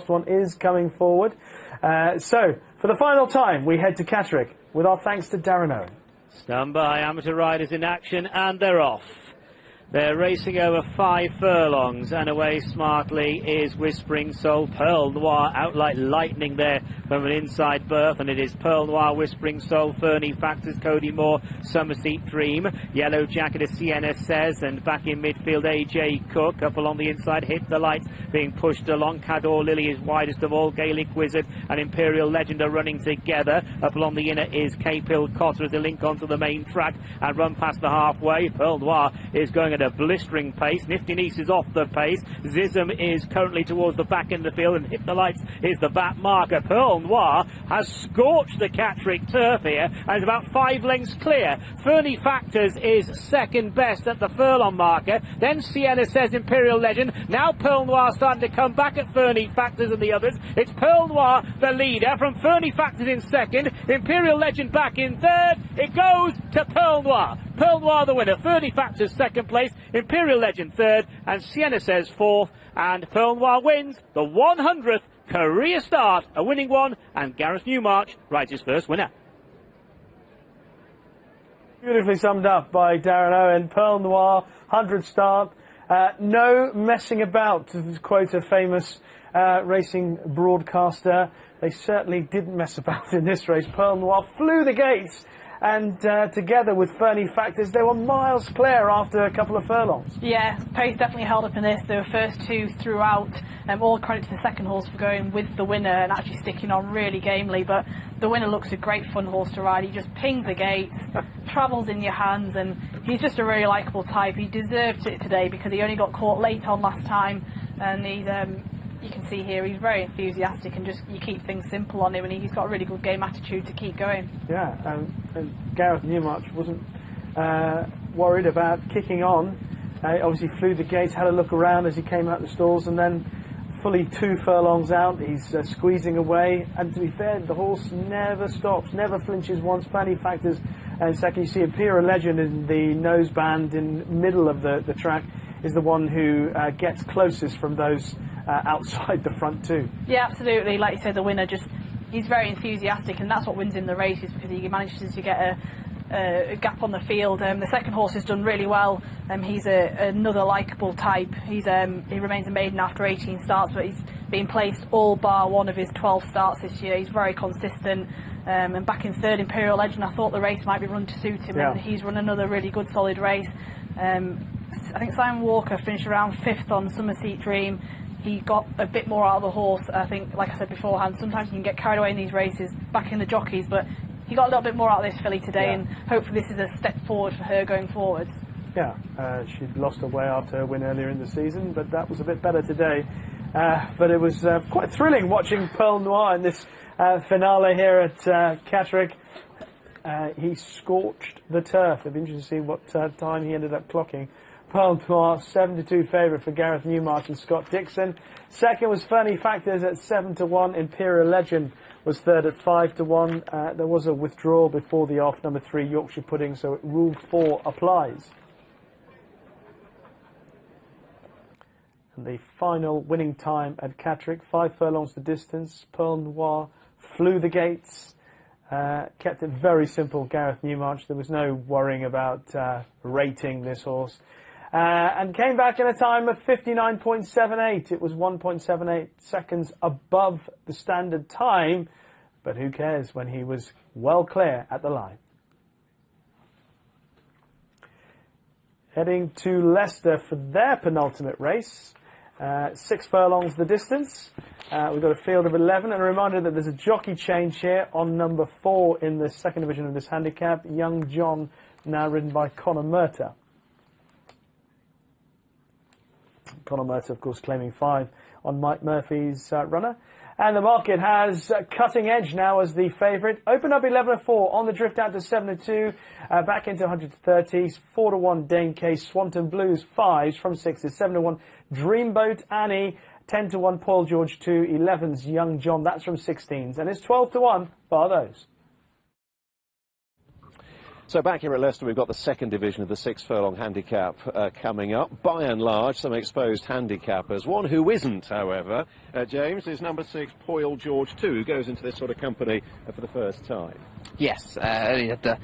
next one is coming forward. So, for the final time, we head to Catterick with our thanks to Darren Owen. Stand by, amateur riders in action, and they're off. They're racing over 5 furlongs, and away smartly is Whispering Soul. Pearl Noir out like lightning there from an inside berth, and it is Pearl Noir, Whispering Soul, Fernie Factors, Cody Moore, Summerseat Dream. Yellow Jacket is Sienna Says, and back in midfield AJ Cook. Up along the inside, Hit the Lights being pushed along. Cador Lily is widest of all. Gaelic Wizard and Imperial Legend are running together. Up along the inner is Cape Hill Cotter as they link onto the main track and run past the halfway. Pearl Noir is going at a blistering pace. Nifty Niece is off the pace. Zism is currently towards the back end of the field, and Hit the Lights is the back marker. Pearl Noir has scorched the Catterick turf here and is about 5 lengths clear. Fernie Factors is second best at the furlong marker. Then Sienna Says, Imperial Legend. Now Pearl Noir starting to come back at Fernie Factors and the others. It's Pearl Noir the leader, from Fernie Factors in second, Imperial Legend back in third. It goes to Pearl Noir. Pearl Noir the winner. Fernie Factors second place, Imperial Legend third, and Sienna Says fourth. And Pearl Noir wins the 100th career start, a winning one, and Gareth Newmarch rides his first winner. Beautifully summed up by Darren Owen. Pearl Noir, 100th start. No messing about, to quote a famous racing broadcaster. They certainly didn't mess about in this race. Pearl Noir flew the gates, and together with Fernie Factors, they were miles clear after a couple of furlongs. Yeah, pace definitely held up in this. They were first two throughout. All credit to the second horse for going with the winner and actually sticking on really gamely. But the winner looks a great fun horse to ride. He just pings the gates, travels in your hands, and he's just a really likeable type. He deserved it today because he only got caught late on last time, and he's you can see here he's very enthusiastic, and just you keep things simple on him, and he's got a really good game attitude to keep going. Yeah, and Gareth Newmarch wasn't worried about kicking on. Obviously flew the gates, had a look around as he came out the stalls, and then fully 2 furlongs out, he's squeezing away. And to be fair, the horse never stops, never flinches once. Fernie Factors, and second you see Imperial Legend in the noseband in middle of the track, is the one who gets closest from those outside the front two. Yeah, absolutely. Like you said, the winner he's very enthusiastic, and that's what wins him the races, because he manages to get a gap on the field. The second horse has done really well. He's another likeable type. He remains a maiden after 18 starts, but he's been placed all bar one of his 12 starts this year. He's very consistent. And back in third, Imperial Legend, I thought the race might be run to suit him, and he's run another really good solid race. I think Simon Walker finished around 5th on Summerseat Dream. He got a bit more out of the horse. I think, like I said beforehand, sometimes you can get carried away in these races, back in the jockeys, but he got a little bit more out of this filly today, and hopefully this is a step forward for her going forwards. Yeah, she'd lost her way after her win earlier in the season, but that was a bit better today. But it was quite thrilling watching Pearl Noir in this finale here at Catterick. He scorched the turf. It'd be interesting to see what time he ended up clocking. Pearl Noir, 7-2 favourite for Gareth Newmarch and Scott Dixon. Second was Fernie Factors at 7-1. Imperial Legend was third at 5-1. There was a withdrawal before the off, number 3 Yorkshire Pudding, so Rule 4 applies. And the final winning time at Catterick, 5 furlongs the distance. Pearl Noir flew the gates. Kept it very simple, Gareth Newmarch. There was no worrying about rating this horse. And came back in a time of 59.78. It was 1.78 seconds above the standard time. But who cares when he was well clear at the line. Heading to Leicester for their penultimate race. 6 furlongs the distance. We've got a field of 11, and a reminder that there's a jockey change here on number 4 in the second division of this handicap. Young John, now ridden by Conor Murtagh. Conor Murtagh, of course, claiming 5 on Mike Murphy's runner. And the market has Cutting Edge now as the favourite. Opened up 11-4 on the drift out to 7-2, back into 130s. 4-1 Dane Case, Swanton Blues 5s from 6s, 7-1 Dreamboat Annie, 10-1 Paul George 2, 11s Young John, that's from 16s, and it's 12-1 bar those. So back here at Leicester, we've got the second division of the 6 furlong handicap coming up. By and large, some exposed handicappers. One who isn't, however, James, is number 6, Poyle George 2, who goes into this sort of company for the first time. Yes, he had the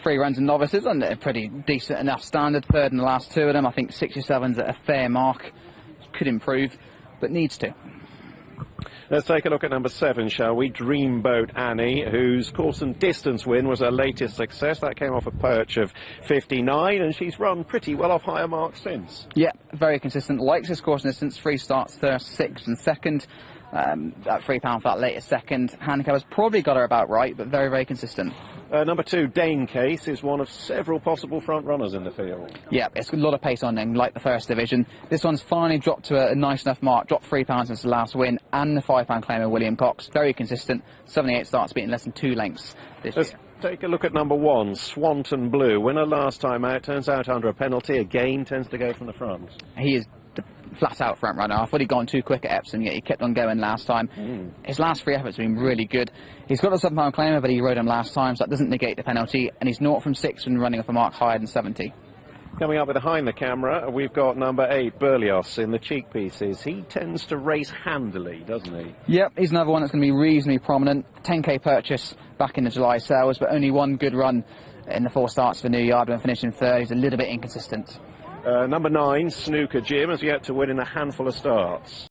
3 runs in novices and a pretty decent enough standard. Third in the last 2 of them. I think 67's at a fair mark. Could improve, but needs to. Let's take a look at number 7, shall we? Dreamboat Annie, whose course and distance win was her latest success. That came off a perch of 59, and she's run pretty well off higher marks since. Yeah, very consistent. Likes his course and distance. 3 starts, first, 6th and 2nd. That £3 for that latest second. Handicap has probably got her about right, but very, very consistent. Number 2, Dane Case, is one of several possible front runners in the field. Yeah, it's got a lot of pace on him, like the first division. This one's finally dropped to a nice enough mark, dropped £3 since the last win, and the £5 claim of William Cox. Very consistent, 78 starts, beating less than 2 lengths this year. Take a look at number 1, Swanton Blue. Winner last time out, turns out under a penalty, again tends to go from the front. He is the flat-out front runner. I thought he'd gone too quick at Epsom, yet he kept on going last time. His last 3 efforts have been really good. He's got a £7 claimer, but he rode him last time, so that doesn't negate the penalty, and he's 0 from 6 when running off a mark higher than 70. Coming up behind the camera, we've got number 8, Berlioz, in the cheek pieces. He tends to race handily, doesn't he? Yep, he's another one that's going to be reasonably prominent. 10k purchase back in the July sales, but only 1 good run in the 4 starts for NOIR when finishing 3rd. He's a little bit inconsistent. Number 9, Snooker Jim, has yet to win in a handful of starts.